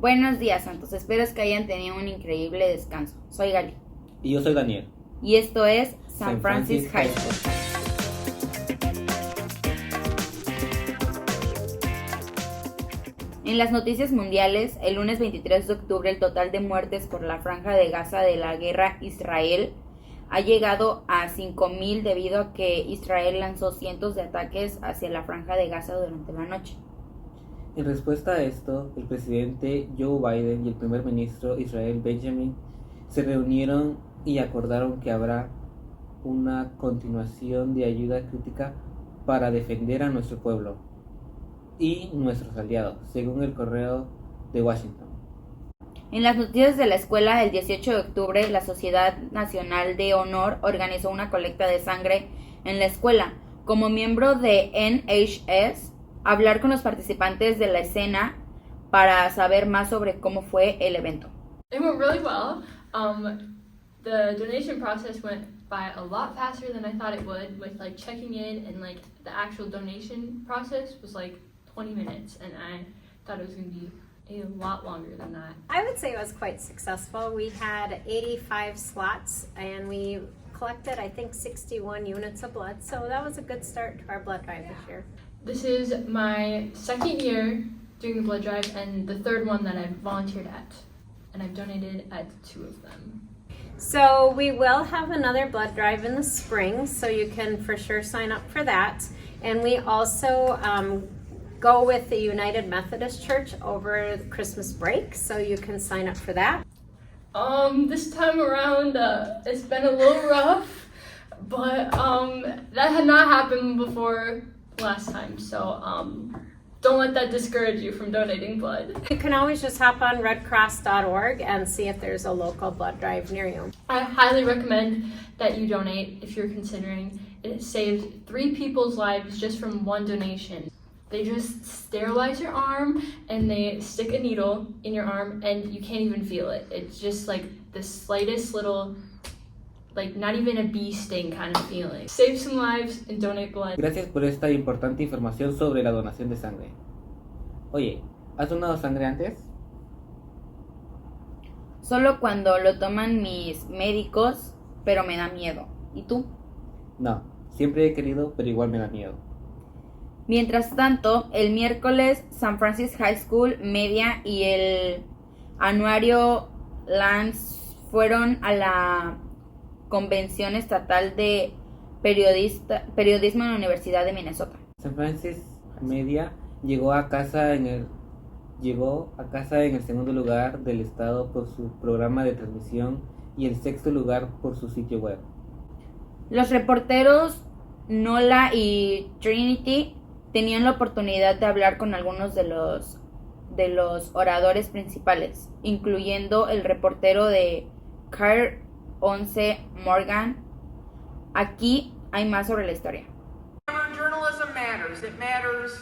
Buenos días, santos. Espero que hayan tenido un increíble descanso. Soy Gali. Y yo soy Daniel. Y esto es San Francis High School. En las noticias mundiales, el lunes 23 de octubre, el total de muertes por la Franja de Gaza de la guerra Israel ha llegado a 5,000 debido a que Israel lanzó cientos de ataques hacia la Franja de Gaza durante la noche. En respuesta a esto, el presidente Joe Biden y el primer ministro Israel Benjamin se reunieron y acordaron que habrá una continuación de ayuda crítica para defender a nuestro pueblo y nuestros aliados, según el correo de Washington. En las noticias de la escuela, el 18 de octubre, la Sociedad Nacional de Honor organizó una colecta de sangre en la escuela. Como miembro de SFHS, hablar con los participantes de la escena para saber más sobre cómo fue el evento. It went really well. The donation process went by a lot faster than I thought it would, with like checking in and like the actual donation process was like 20 minutes, and I thought it was going to be a lot longer than that. I would say it was quite successful. We had 85 slots and we collected, I think, 61 units of blood, so that was a good start to our blood drive this year. This is my second year doing the blood drive and the third one that I've volunteered at, and I've donated at 2 of them. So we will have another blood drive in the spring, so you can for sure sign up for that. And we also go with the United Methodist Church over the Christmas break, so you can sign up for that. This time around, it's been a little rough, but that had not happened before last time, so don't let that discourage you from donating blood. You can always just hop on redcross.org and see if there's a local blood drive near you. I highly recommend that you donate if you're considering. It saved 3 people's lives just from one donation. They just sterilize your arm and they stick a needle in your arm and you can't even feel it. It's just like the slightest little, like not even a bee sting kind of feeling. Save some lives and donate blood. Gracias por esta importante información sobre la donación de sangre. Oye, ¿has donado sangre antes? Solo cuando lo toman mis médicos, pero me da miedo. ¿Y tú? No, siempre he querido, pero igual me da miedo. Mientras tanto, el miércoles, San Francis High School Media y el anuario Lance fueron a la Convención Estatal de Periodismo en la Universidad de Minnesota. San Francis Media llegó a casa en el segundo lugar del estado por su programa de transmisión y el sexto lugar por su sitio web. Los reporteros Nola y Trinity tenían la oportunidad de hablar con algunos de los oradores principales, incluyendo el reportero de Car 11 Morgan. Aquí hay más sobre la historia. Journalism matters. It matters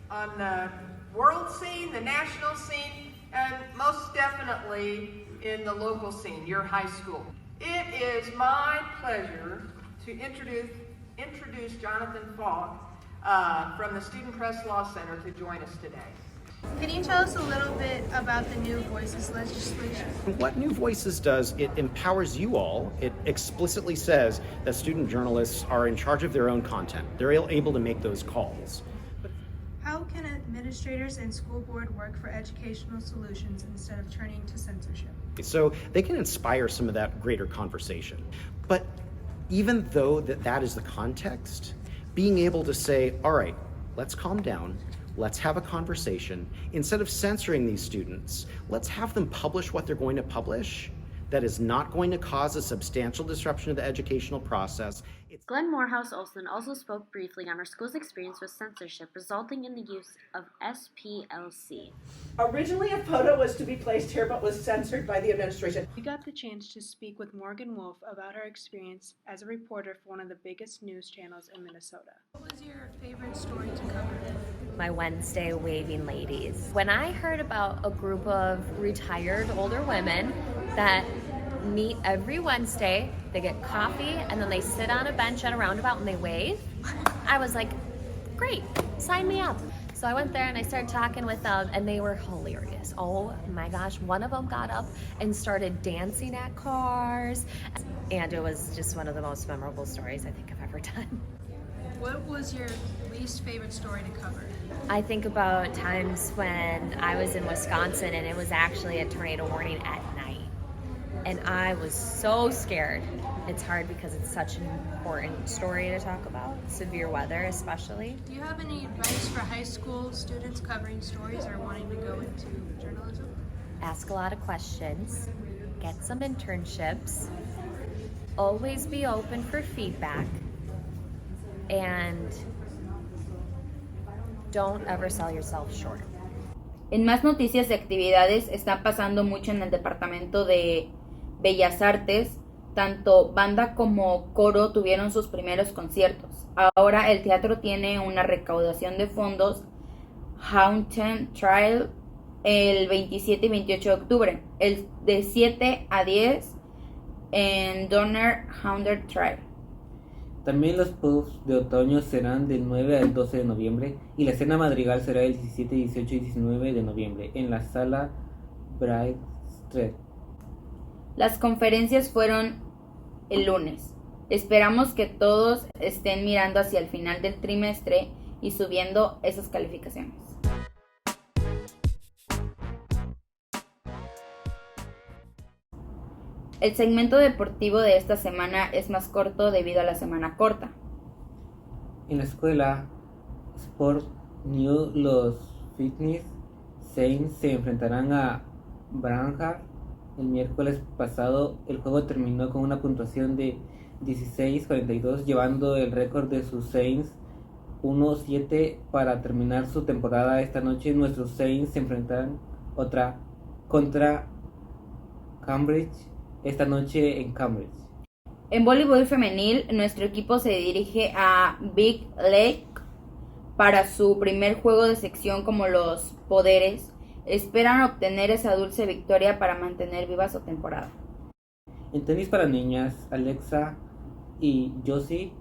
on the world scene, the national scene, and most definitely in the local scene, your high school. It is my pleasure to introduce Jonathan Falk from the Student Press Law Center to join us today. Can you tell us a little bit about the New Voices legislation? What New Voices does, it empowers you all. It explicitly says that student journalists are in charge of their own content. They're able to make those calls. How can administrators and school board work for educational solutions instead of turning to censorship? So they can inspire some of that greater conversation. But even though that is the context, being able to say, all right, let's calm down. Let's have a conversation. Instead of censoring these students, let's have them publish what they're going to publish that is not going to cause a substantial disruption of the educational process. Glenn Morehouse Olson also spoke briefly on our school's experience with censorship resulting in the use of SPLC. Originally, a photo was to be placed here but was censored by the administration. We got the chance to speak with Morgan Wolf about her experience as a reporter for one of the biggest news channels in Minnesota. What was your favorite story to cover? My Wednesday waving ladies. When I heard about a group of retired older women that meet every Wednesday, they get coffee, and then they sit on a bench at a roundabout and they wave, I was like, great, sign me up. So I went there and I started talking with them, and they were hilarious. Oh my gosh, one of them got up and started dancing at cars, and it was just one of the most memorable stories I think I've ever done. What was your least favorite story to cover? I think about times when I was in Wisconsin and it was actually a tornado warning at night, and I was so scared. It's hard because it's such an important story to talk about, severe weather especially. Do you have any advice for high school students covering stories or wanting to go into journalism? Ask a lot of questions, get some internships, always be open for feedback, and don't ever sell yourself short. En más noticias y actividades, está pasando mucho en el departamento de Bellas Artes. Tanto banda como coro tuvieron sus primeros conciertos. Ahora el teatro tiene una recaudación de fondos Haunted Trial el 27 y 28 de octubre. El de 7 a 10 en Donner Haunted Trial. También los pubs de otoño serán del 9 al 12 de noviembre y la cena madrigal será el 17, 18 y 19 de noviembre en la sala Bright Street. Las conferencias fueron el lunes. Esperamos que todos estén mirando hacia el final del trimestre y subiendo esas calificaciones. El segmento deportivo de esta semana es más corto debido a la semana corta. En la escuela Sport New, los Fitness Saints se enfrentarán a Branham el miércoles pasado. El juego terminó con una puntuación de 16-42, llevando el récord de sus Saints 1-7 para terminar su temporada. Esta noche nuestros Saints se enfrentarán contra Cambridge, esta noche en Cambridge. En voleibol femenil, nuestro equipo se dirige a Big Lake para su primer juego de sección como los Poderes. Esperan obtener esa dulce victoria para mantener viva su temporada. En tenis para niñas, Alexa y Josie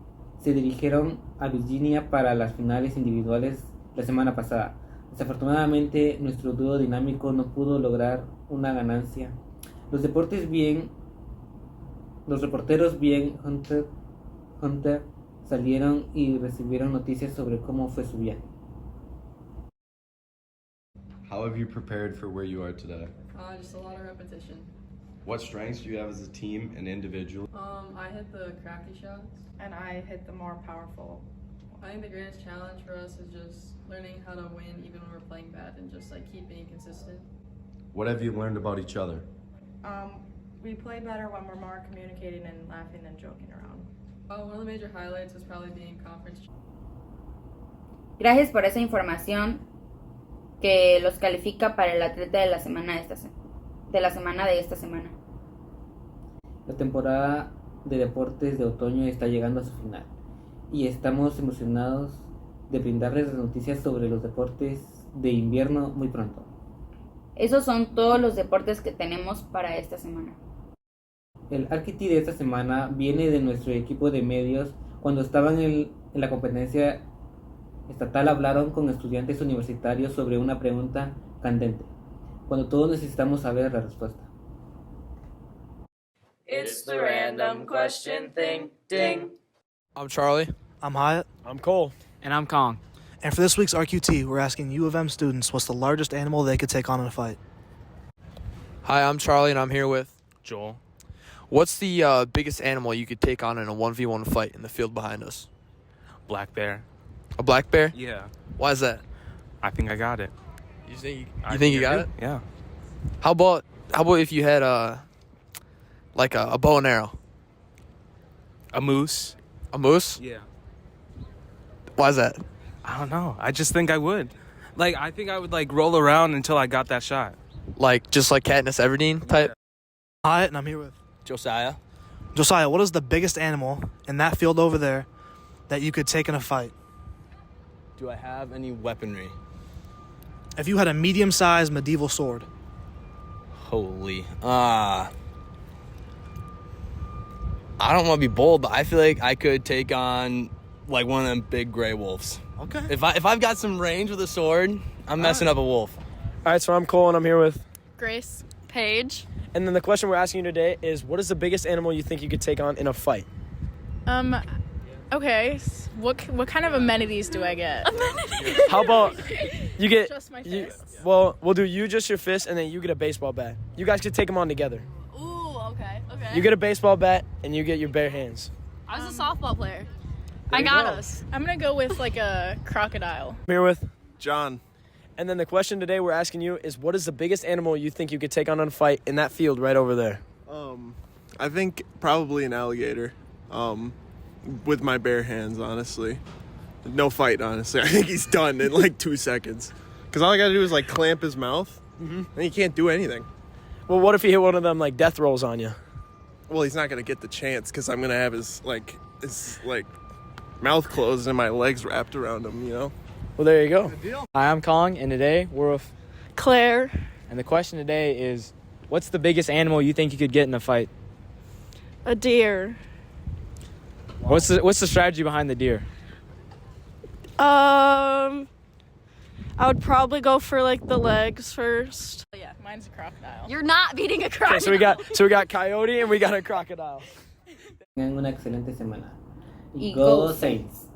se dirigieron a Virginia para las finales individuales la semana pasada. Desafortunadamente, nuestro dúo dinámico no pudo lograr una ganancia. Los reporteros bien Hunter salieron y recibieron noticias sobre cómo fue su viaje. How have you prepared for where you are today? Just a lot of repetition. What strengths do you have as a team and individual? I hit the crafty shots. And I hit the more powerful. I think the greatest challenge for us is just learning how to win even when we're playing bad and just like keep being consistent. What have you learned about each other? We play better when we're more communicating and laughing and joking around. One of the major highlights was probably being conference. Gracias por esa información que los califica para el atleta de la semana de esta semana. La temporada de deportes de otoño está llegando a su final y estamos emocionados de brindarles las noticias sobre los deportes de invierno muy pronto. Esos son todos los deportes que tenemos para esta semana. El arquitecto de esta semana viene de nuestro equipo de medios. Cuando estaban en la competencia estatal hablaron con estudiantes universitarios sobre una pregunta candente, cuando todos necesitamos saber la respuesta. It's the random question thing, ding. I'm Charlie. I'm Hyatt. I'm Cole. And I'm Kong. And for this week's RQT, we're asking U of M students what's the largest animal they could take on in a fight. Hi, I'm Charlie, and I'm here with Joel. What's the biggest animal you could take on in a 1v1 fight in the field behind us? Black bear. A black bear? Yeah. Why is that? I think I got it. You think you got it? Yeah. How about if you had a bow and arrow? A moose. A moose? Yeah. Why is that? I don't know. I just think I would. I think I would roll around until I got that shot. Just like Katniss Everdeen type? Hi, and I'm here with Josiah. Josiah, what is the biggest animal in that field over there that you could take in a fight? Do I have any weaponry? If you had a medium-sized medieval sword. Holy. I don't want to be bold, but I feel like I could take on one of them big gray wolves. Okay. If I've got some range with a sword, I'm messing up a wolf. All right, so I'm Cole, and I'm here with Grace. Paige. And then the question we're asking you today is, what is the biggest animal you think you could take on in a fight? Okay. What kind of amenities do I get? How about you get Just my fists. Well, we'll do you just your fist, and then you get a baseball bat. You guys could take them on together. Ooh, okay. You get a baseball bat, and you get your bare hands. I was a softball player. There I you got go. us. I'm gonna go with like a crocodile. I'm here with John. And then the question today we're asking you is, what is the biggest animal you think you could take on a fight in that field right over there? I think probably an alligator. With my bare hands, honestly. No fight, honestly. I think he's done in like 2 seconds. Because all I gotta do is like clamp his mouth, and he can't do anything. Well, what if he hit one of them like death rolls on you? Well, he's not gonna get the chance because I'm gonna have his mouth closed and my legs wrapped around him, you know? Well, there you go. Hi, I'm Kong, and today we're with Claire. And the question today is, what's the biggest animal you think you could get in a fight? A deer. What's the strategy behind the deer? I would probably go for like the legs first. Yeah, mine's a crocodile. You're not beating a crocodile. Okay, so we got coyote and we got a crocodile. Tengan una excelente semana. Y go Saints.